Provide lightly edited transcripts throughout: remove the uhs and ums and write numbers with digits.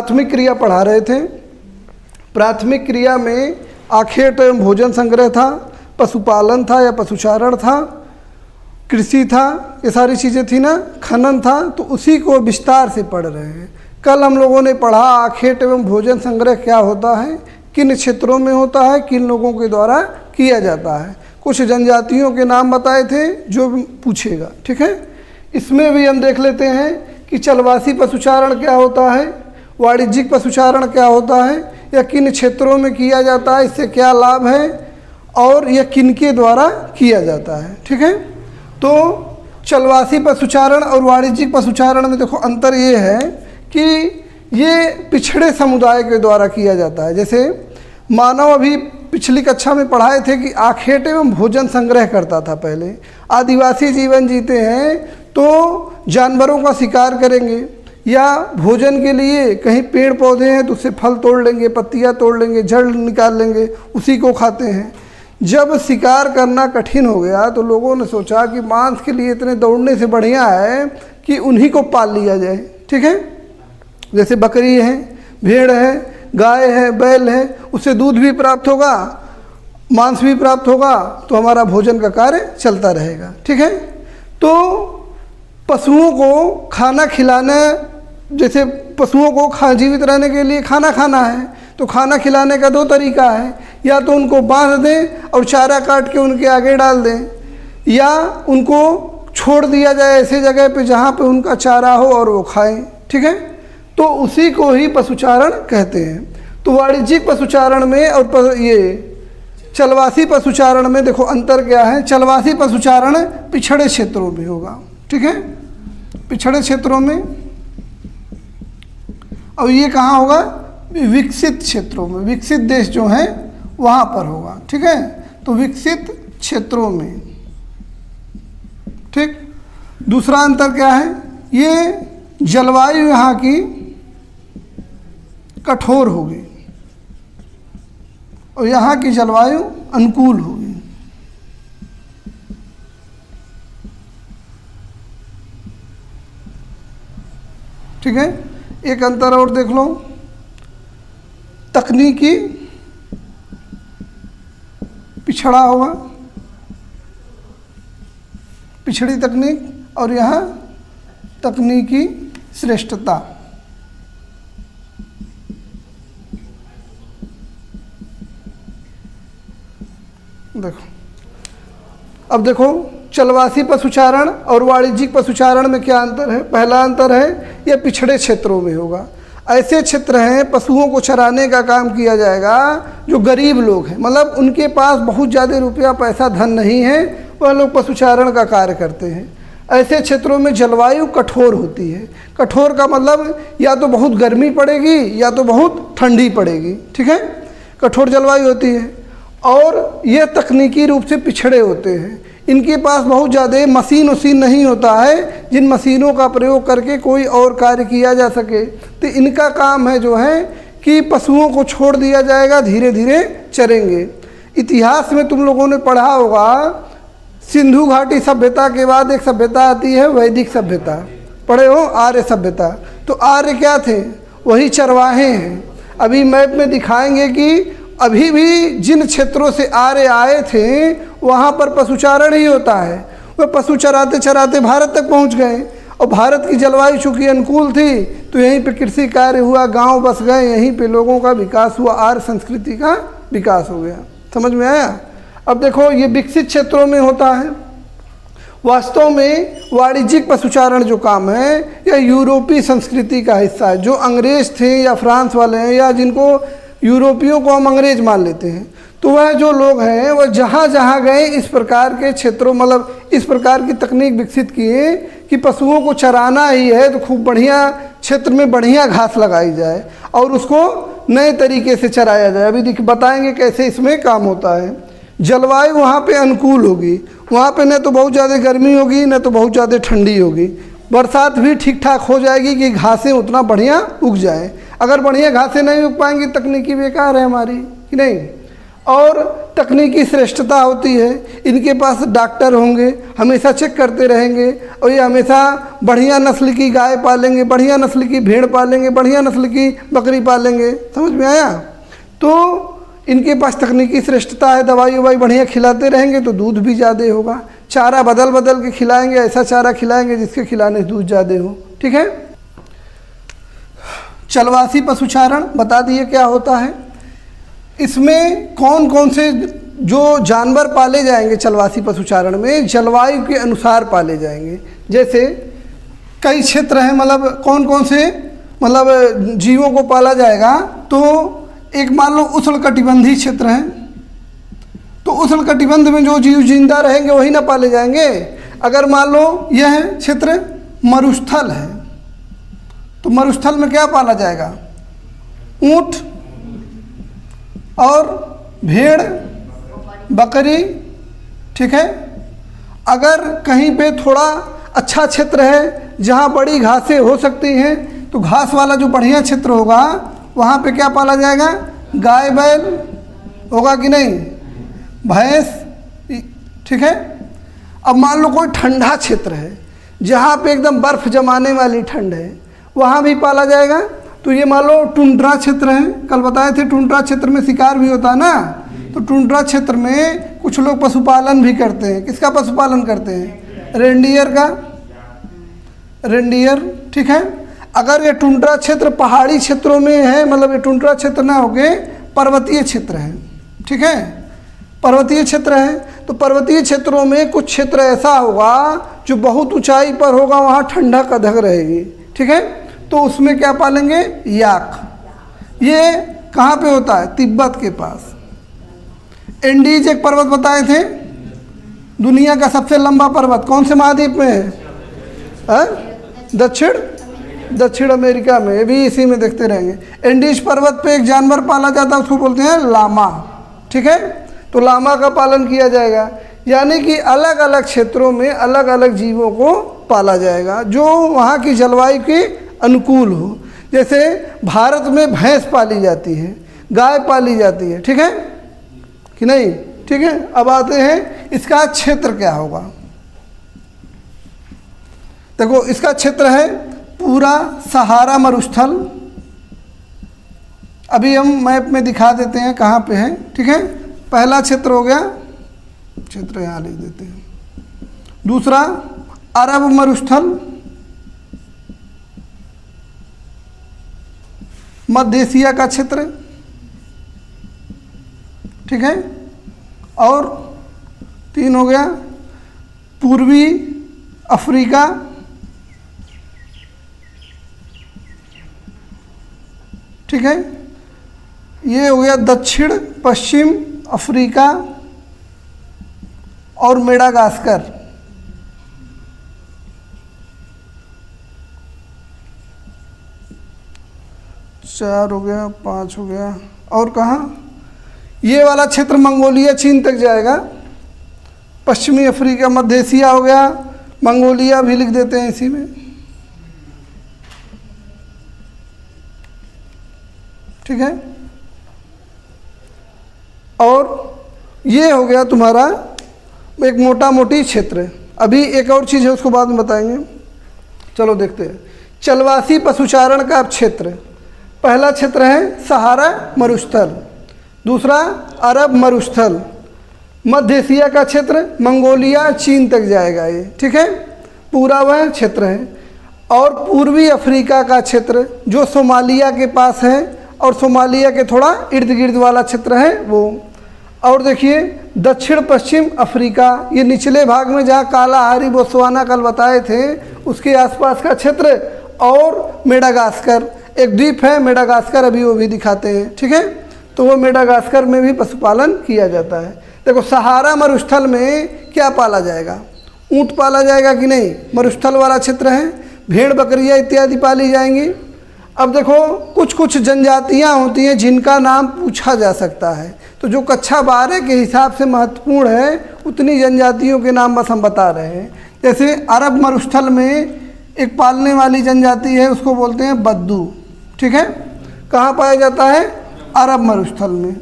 प्राथमिक क्रिया पढ़ा रहे थे। प्राथमिक क्रिया में आखेट एवं भोजन संग्रह था, पशुपालन था या पशुचारण था, कृषि था, ये सारी चीज़ें थी ना, खनन था, तो उसी को विस्तार से पढ़ रहे हैं। कल हम लोगों ने पढ़ा आखेट एवं भोजन संग्रह क्या होता है, किन क्षेत्रों में होता है, किन लोगों के द्वारा किया जाता है। कुछ जनजातियों के नाम बताए थे जो पूछेगा, ठीक है। इसमें भी हम देख लेते हैं कि चलवासी पशुचारण क्या होता है, वाणिज्यिक पशुचारण क्या होता है, या किन क्षेत्रों में किया जाता है, इससे क्या लाभ है, और यह किन के द्वारा किया जाता है, ठीक है। तो चलवासी पशुचारण और वाणिज्यिक पशुचारण में देखो अंतर ये है कि ये पिछड़े समुदाय के द्वारा किया जाता है। जैसे मानव अभी पिछली कक्षा में पढ़ाए थे कि आखेट एवं भोजन संग्रह करता था। पहले आदिवासी जीवन जीते हैं तो जानवरों का शिकार करेंगे, या भोजन के लिए कहीं पेड़ पौधे हैं तो उससे फल तोड़ लेंगे, पत्तियां तोड़ लेंगे, जड़ निकाल लेंगे, उसी को खाते हैं। जब शिकार करना कठिन हो गया तो लोगों ने सोचा कि मांस के लिए इतने दौड़ने से बढ़िया है कि उन्हीं को पाल लिया जाए, ठीक है। जैसे बकरी है, भेड़ है, गाय है, बैल है, उससे दूध भी प्राप्त होगा, मांस भी प्राप्त होगा, तो हमारा भोजन का कार्य चलता रहेगा, ठीक है। तो पशुओं को खाना खिलाना, जैसे पशुओं को जीवित रहने के लिए खाना खाना है, तो खाना खिलाने का दो तरीका है, या तो उनको बांध दें और चारा काट के उनके आगे डाल दें, या उनको छोड़ दिया जाए ऐसे जगह पे जहाँ पे उनका चारा हो और वो खाएं, ठीक है। तो उसी को ही पशुचारण कहते हैं। तो वाणिज्यिक पशुचारण में और ये चलवासी पशुचारण में देखो अंतर क्या है। चलवासी पशुचारण पिछड़े क्षेत्रों में होगा, ठीक है, पिछड़े क्षेत्रों में, और ये कहाँ होगा, विकसित क्षेत्रों में, विकसित देश जो हैं वहाँ पर होगा, ठीक है। तो विकसित क्षेत्रों में, ठीक। दूसरा अंतर क्या है, ये जलवायु यहाँ की कठोर होगी और यहाँ की जलवायु अनुकूल होगी, ठीक है। एक अंतर और देख लो, तकनीकी पिछड़ा होगा, पिछड़ी तकनीक, और यहाँ तकनीकी श्रेष्ठता। देखो, अब देखो चलवासी पशुचारण और वाणिज्यिक पशुचारण में क्या अंतर है। पहला अंतर है यह पिछड़े क्षेत्रों में होगा। ऐसे क्षेत्र हैं पशुओं को चराने का काम किया जाएगा जो गरीब लोग हैं, मतलब उनके पास बहुत ज़्यादा रुपया पैसा धन नहीं है, वह लोग पशुचारण का कार्य करते हैं। ऐसे क्षेत्रों में जलवायु कठोर होती है। कठोर का मतलब या तो बहुत गर्मी पड़ेगी या तो बहुत ठंडी पड़ेगी, ठीक है, कठोर जलवायु होती है। और ये तकनीकी रूप से पिछड़े होते हैं, इनके पास बहुत ज़्यादा मशीन नहीं होता है जिन मशीनों का प्रयोग करके कोई और कार्य किया जा सके। तो इनका काम है जो है कि पशुओं को छोड़ दिया जाएगा, धीरे धीरे चरेंगे। इतिहास में तुम लोगों ने पढ़ा होगा, सिंधु घाटी सभ्यता के बाद एक सभ्यता आती है वैदिक सभ्यता, पढ़े हो, आर्य सभ्यता। तो आर्य क्या थे, वही चरवाहे हैं। अभी मैप में दिखाएंगे कि अभी भी जिन क्षेत्रों से आर्य आए थे वहाँ पर पशुचारण ही होता है। वह पशु चराते चराते भारत तक पहुँच गए, और भारत की जलवायु चूँकि अनुकूल थी तो यहीं पे कृषि कार्य हुआ, गांव बस गए, यहीं पे लोगों का विकास हुआ, आर्य संस्कृति का विकास हो गया। समझ में आया। अब देखो ये विकसित क्षेत्रों में होता है। वास्तव में वाणिज्यिक पशुचारण जो काम है यह यूरोपीय संस्कृति का हिस्सा है। जो अंग्रेज थे या फ्रांस वाले हैं या जिनको यूरोपियों को हम अंग्रेज मान लेते हैं, तो वह जो लोग हैं वह जहाँ जहाँ गए इस प्रकार के क्षेत्रों, मतलब इस प्रकार की तकनीक विकसित किए कि पशुओं को चराना ही है तो खूब बढ़िया क्षेत्र में बढ़िया घास लगाई जाए और उसको नए तरीके से चराया जाए। अभी बताएंगे कैसे इसमें काम होता है। जलवायु वहाँ पे अनुकूल होगी, वहाँ पे न तो बहुत ज़्यादा गर्मी होगी न तो बहुत ज़्यादा ठंडी होगी, बरसात भी ठीक ठाक हो जाएगी कि घासें उतना बढ़िया उग जाए। अगर बढ़िया घासें नहीं उग पाएंगी तकनीकी बेकार है हमारी, कि नहीं। और तकनीकी श्रेष्ठता होती है, इनके पास डॉक्टर होंगे, हमेशा चेक करते रहेंगे, और ये हमेशा बढ़िया नस्ल की गाय पालेंगे, बढ़िया नस्ल की भेड़ पालेंगे, बढ़िया नस्ल की बकरी पालेंगे। समझ में आया? तो इनके पास तकनीकी श्रेष्ठता है, दवाई ववाई बढ़िया खिलाते रहेंगे तो दूध भी ज़्यादा होगा। चारा बदल बदल के खिलाएंगे, ऐसा चारा खिलाएंगे जिसके खिलाने से दूध ज़्यादा हो। ठीक है। चलवासी पशुचारण बता दिए क्या होता है। इसमें कौन कौन से जो जानवर पाले जाएंगे चलवासी पशुचारण में, जलवायु के अनुसार पाले जाएंगे। जैसे कई क्षेत्र हैं, मतलब कौन कौन से मतलब जीवों को पाला जाएगा। तो एक मान लो उष्णकटिबंधीय क्षेत्र है, तो उष्णकटिबंध में जो जीव जिंदा रहेंगे वही ना पाले जाएंगे। अगर मान लो यह क्षेत्र मरुस्थल है, तो मरुस्थल में क्या पाला जाएगा? ऊंट और भेड़, बकरी। ठीक है। अगर कहीं पे थोड़ा अच्छा क्षेत्र है जहाँ बड़ी घासें हो सकती हैं, तो घास वाला जो बढ़िया क्षेत्र होगा वहाँ पे क्या पाला जाएगा? गाय बैल होगा कि नहीं, भैंस। ठीक है। अब मान लो कोई ठंडा क्षेत्र है जहाँ पे एकदम बर्फ़ जमाने वाली ठंड है, वहाँ भी पाला जाएगा। तो ये मान लो टुंड्रा क्षेत्र है, कल बताए थे टुंड्रा क्षेत्र में शिकार भी होता है ना। तो टुंड्रा क्षेत्र में कुछ लोग पशुपालन भी करते हैं। किसका पशुपालन करते हैं? रेंडियर का, रेंडियर। ठीक है। अगर ये टुंड्रा क्षेत्र पहाड़ी क्षेत्रों में है, मतलब ये टुंड्रा क्षेत्र ना होके पर्वतीय क्षेत्र है। ठीक है। पर्वतीय क्षेत्र है, तो पर्वतीय क्षेत्रों में कुछ क्षेत्र ऐसा होगा जो बहुत ऊंचाई पर होगा, वहाँ ठंडक अधिक रहेगी। ठीक है। तो उसमें क्या पालेंगे? याक। ये कहाँ पे होता है? तिब्बत के पास। एंडीज एक पर्वत बताए थे, दुनिया का सबसे लंबा पर्वत कौन से महाद्वीप में है? दक्षिण अमेरिका में। भी इसी में देखते रहेंगे। एंडीज पर्वत पे एक जानवर पाला जाता है, उसको बोलते हैं लामा। ठीक है। तो लामा का पालन किया जाएगा, यानी कि अलग अलग क्षेत्रों में अलग अलग जीवों को पाला जाएगा जो वहाँ की जलवायु के अनुकूल हो। जैसे भारत में भैंस पाली जाती है, गाय पाली जाती है। ठीक है कि नहीं? ठीक है। अब आते हैं इसका क्षेत्र क्या होगा। देखो इसका क्षेत्र है पूरा सहारा मरुस्थल। अभी हम मैप में दिखा देते हैं कहाँ पे है। ठीक है। पहला क्षेत्र हो गया, क्षेत्र यहाँ लिख देते हैं। दूसरा अरब मरुस्थल, मध्य एशिया का क्षेत्र। ठीक है। और 3 हो गया पूर्वी अफ्रीका। ठीक है। ये हो गया दक्षिण पश्चिम अफ्रीका और मेडागास्कर। 4 हो गया, 5 हो गया। और कहाँ? ये वाला क्षेत्र मंगोलिया चीन तक जाएगा। पश्चिमी अफ्रीका, मध्य एशिया हो गया, मंगोलिया भी लिख देते हैं इसी में। ठीक है। और ये हो गया तुम्हारा एक मोटा मोटी क्षेत्र। अभी एक और चीज़ है, उसको बाद में बताएंगे। चलो देखते हैं चलवासी पशुचारण का क्षेत्र। पहला क्षेत्र है सहारा मरुस्थल, दूसरा अरब मरुस्थल, मध्य एशिया का क्षेत्र मंगोलिया चीन तक जाएगा ये। ठीक है। पूरा वह क्षेत्र है। और पूर्वी अफ्रीका का क्षेत्र जो सोमालिया के पास है और सोमालिया के थोड़ा इर्द गिर्द वाला क्षेत्र है वो। और देखिए दक्षिण पश्चिम अफ्रीका, ये निचले भाग में जहाँ कालाहारी बोत्सवाना कल बताए थे उसके आसपास का क्षेत्र। और मेडागास्कर एक द्वीप है मेडागास्कर, अभी वो भी दिखाते हैं। ठीक है। तो वो मेडागास्कर में भी पशुपालन किया जाता है। देखो सहारा मरुस्थल में क्या पाला जाएगा? ऊँट पाला जाएगा कि नहीं? मरुस्थल वाला क्षेत्र है। भेड़ बकरियाँ इत्यादि पाली जाएंगी। अब देखो कुछ कुछ जनजातियाँ होती हैं जिनका नाम पूछा जा सकता है, तो जो कक्षा 12 के हिसाब से महत्वपूर्ण है उतनी जनजातियों के नाम बस हम बता रहे हैं। जैसे अरब मरुस्थल में एक पालने वाली जनजाति है, उसको बोलते हैं बद्दू। ठीक है। कहाँ पाया जाता है? अरब मरुस्थल में।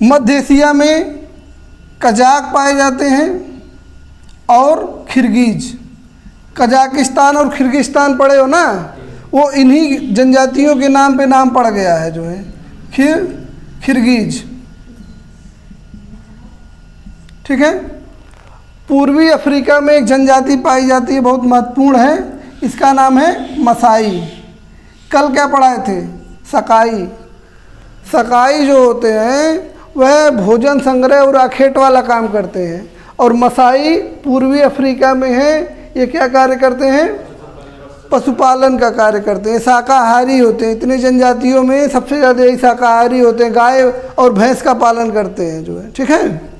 मध्य एशिया में कजाक पाए जाते हैं और खिरगिज। कजाकिस्तान और खिर्गिस्तान पढ़े हो ना, वो इन्हीं जनजातियों के नाम पे नाम पड़ गया है, जो है खिरगिज। ठीक है। पूर्वी अफ्रीका में एक जनजाति पाई जाती है, बहुत महत्वपूर्ण है, इसका नाम है मसाई। कल क्या पढ़ाए थे? सकाई। सकाई जो होते हैं वह भोजन संग्रह और आखेट वाला काम करते हैं, और मसाई पूर्वी अफ्रीका में है, ये क्या कार्य करते हैं? पशुपालन का कार्य करते हैं, शाकाहारी होते हैं। इतने जनजातियों में सबसे ज़्यादा यही शाकाहारी होते हैं, गाय और भैंस का पालन करते हैं, जो है। ठीक है।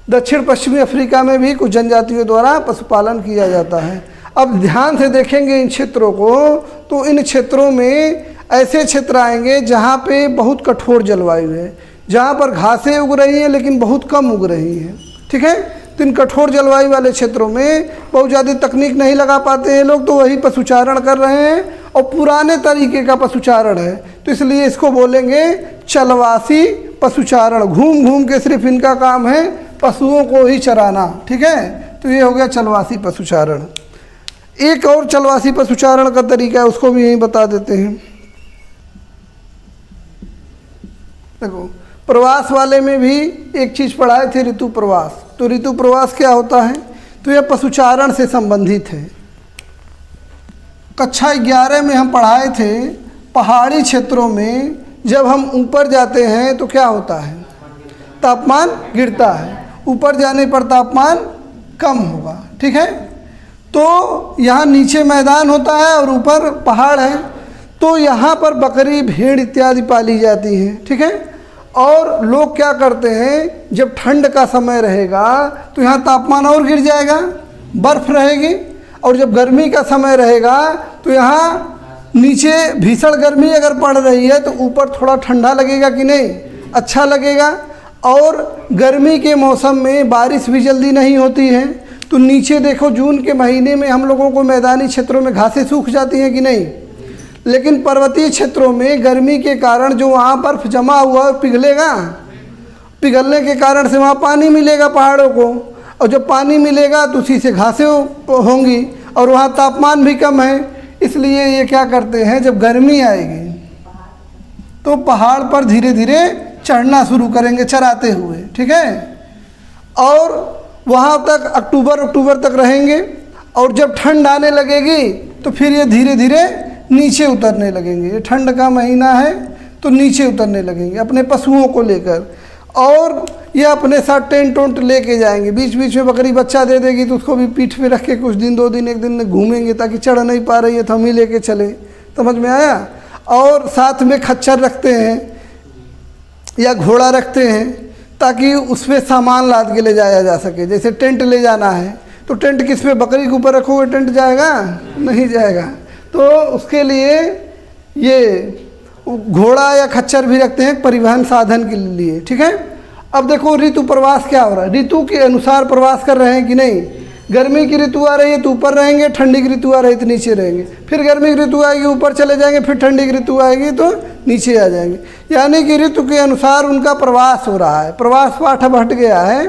दक्षिण पश्चिमी अफ्रीका में भी कुछ जनजातियों द्वारा पशुपालन किया जाता है। अब ध्यान से देखेंगे इन क्षेत्रों को, तो इन क्षेत्रों में ऐसे क्षेत्र आएंगे जहाँ पे बहुत कठोर जलवायु है, जहाँ पर घासें उग रही हैं लेकिन बहुत कम उग रही हैं। ठीक है। तो इन कठोर जलवायु वाले क्षेत्रों में बहुत ज़्यादा तकनीक नहीं लगा पाते हैं लोग, तो वही पशुचारण कर रहे हैं, और पुराने तरीके का पशुचारण है, तो इसलिए इसको बोलेंगे चलवासी पशुचारण। घूम घूम के सिर्फ इनका काम है पशुओं को ही चराना। ठीक है। तो ये हो गया चलवासी पशुचारण। एक और चलवासी पशुचारण का तरीका है, उसको भी यहीं बता देते हैं। देखो, प्रवास वाले में भी एक चीज़ पढ़ाए थे, ऋतु प्रवास। तो ऋतु प्रवास क्या होता है? तो यह पशुचारण से संबंधित है। कक्षा 11 में हम पढ़ाए थे, पहाड़ी क्षेत्रों में जब हम ऊपर जाते हैं तो क्या होता है? तापमान गिरता है, ऊपर जाने पर तापमान कम होगा। ठीक है। तो यहाँ नीचे मैदान होता है और ऊपर पहाड़ है, तो यहाँ पर बकरी, भेड़ इत्यादि पाली जाती हैं। ठीक है। और लोग क्या करते हैं, जब ठंड का समय रहेगा तो यहाँ तापमान और गिर जाएगा, बर्फ़ रहेगी, और जब गर्मी का समय रहेगा तो यहाँ नीचे भीषण गर्मी अगर पड़ रही है तो ऊपर थोड़ा ठंडा लगेगा कि नहीं? अच्छा लगेगा। और गर्मी के मौसम में बारिश भी जल्दी नहीं होती है, तो नीचे देखो जून के महीने में हम लोगों को मैदानी क्षेत्रों में घासें सूख जाती हैं कि नहीं? लेकिन पर्वतीय क्षेत्रों में गर्मी के कारण जो वहाँ बर्फ़ जमा हुआ है पिघलेगा, पिघलने के कारण से वहाँ पानी मिलेगा पहाड़ों को, और जब पानी मिलेगा तो उसी से घासें होंगी, और वहाँ तापमान भी कम है। इसलिए ये क्या करते हैं, जब गर्मी आएगी तो पहाड़ पर धीरे धीरे चढ़ना शुरू करेंगे चराते हुए। ठीक है। और वहाँ तक अक्टूबर तक रहेंगे, और जब ठंड आने लगेगी तो फिर ये धीरे धीरे नीचे उतरने लगेंगे। ये ठंड का महीना है तो नीचे उतरने लगेंगे अपने पशुओं को लेकर, और ये अपने साथ टेंट वोंट लेके जाएंगे। बीच बीच में बकरी बच्चा दे देगी तो उसको भी पीठ पे रख के कुछ दिन, 2 दिन, 1 दिन घूमेंगे, ताकि चढ़ नहीं पा रही है तो हम ही लेके चले। समझ में आया? और साथ में खच्चर रखते हैं या घोड़ा रखते हैं, ताकि उस पर सामान लाद के ले जाया जा सके। जैसे टेंट ले जाना है तो टेंट किस पे? बकरी के ऊपर रखोगे टेंट जाएगा? नहीं जाएगा। तो उसके लिए ये घोड़ा या खच्चर भी रखते हैं परिवहन साधन के लिए। ठीक है। अब देखो ऋतु प्रवास क्या हो रहा है, ऋतु के अनुसार प्रवास कर रहे हैं कि नहीं? गर्मी की ऋतु आ रही है तो ऊपर रहेंगे, ठंडी की ऋतु आ रही है तो नीचे रहेंगे, फिर गर्मी की ऋतु आएगी ऊपर चले जाएंगे, फिर ठंडी की ऋतु आएगी तो नीचे आ जाएंगे। यानी कि ऋतु के अनुसार उनका प्रवास हो रहा है। प्रवास पाठ अब हट गया है,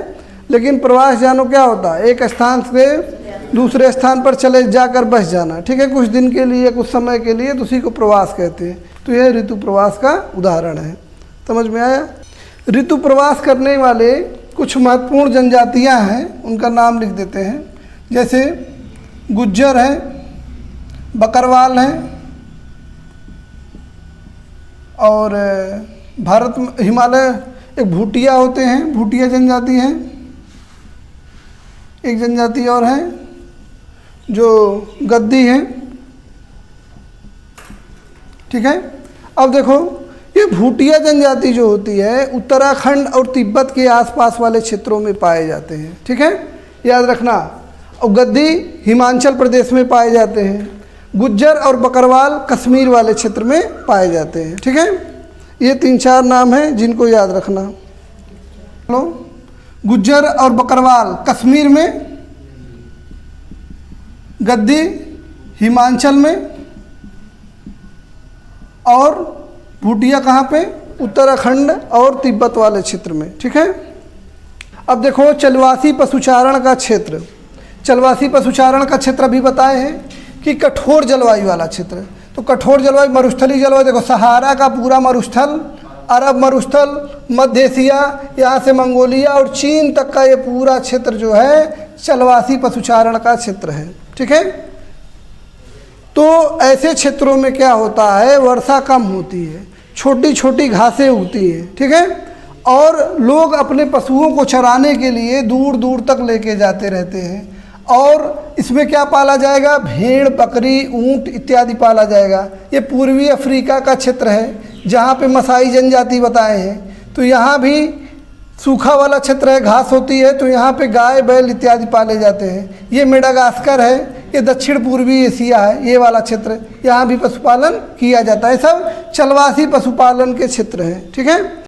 लेकिन प्रवास जानो क्या होता है? एक स्थान से दूसरे स्थान पर चले जाकर बस जाना। ठीक है। कुछ दिन के लिए, कुछ समय के लिए, तो उसी को प्रवास कहते हैं। तो यह ऋतु प्रवास का उदाहरण है। समझ में आया? ऋतु प्रवास करने वाले कुछ महत्वपूर्ण जनजातियां हैं, उनका नाम लिख देते हैं। जैसे गुज्जर है, बकरवाल हैं, और भारत में हिमालय एक भूटिया होते हैं, भूटिया जनजाति हैं। एक जनजाति और है जो गद्दी हैं। ठीक है। अब देखो, ये भूटिया जनजाति जो होती है उत्तराखंड और तिब्बत के आसपास वाले क्षेत्रों में पाए जाते हैं। ठीक है, याद रखना। और गद्दी हिमाचल प्रदेश में पाए जाते हैं। गुज्जर और बकरवाल कश्मीर वाले क्षेत्र में पाए जाते हैं। ठीक है, ये 3-4 नाम हैं जिनको याद रखना। लो, गुज्जर और बकरवाल कश्मीर में, गद्दी हिमाचल में, और भूटिया कहाँ पे? उत्तराखंड और तिब्बत वाले क्षेत्र में, ठीक है। अब देखो चलवासी पशुचारण का क्षेत्र, चलवासी पशुचारण का क्षेत्र अभी बताए हैं कि कठोर जलवायु वाला क्षेत्र। तो कठोर जलवायु, मरुस्थलीय जलवायु, देखो सहारा का पूरा मरुस्थल, अरब मरुस्थल, मध्य एशिया, यहाँ से मंगोलिया और चीन तक का ये पूरा क्षेत्र जो है चलवासी पशुचारण का क्षेत्र है, ठीक है। तो ऐसे क्षेत्रों में क्या होता है, वर्षा कम होती है, छोटी छोटी घासें उगती हैं, ठीक है, और लोग अपने पशुओं को चराने के लिए दूर दूर तक लेके जाते रहते हैं। और इसमें क्या पाला जाएगा, भेड़, बकरी, ऊंट इत्यादि पाला जाएगा। ये पूर्वी अफ्रीका का क्षेत्र है जहाँ पे मसाई जनजाति बताए हैं। तो यहाँ भी सूखा वाला क्षेत्र है, घास होती है, तो यहाँ पे गाय, बैल इत्यादि पाले जाते हैं। ये मेडागास्कर है, ये दक्षिण पूर्वी एशिया है, ये वाला क्षेत्र, यहाँ भी पशुपालन किया जाता है। सब चलवासी पशुपालन के क्षेत्र हैं, ठीक है।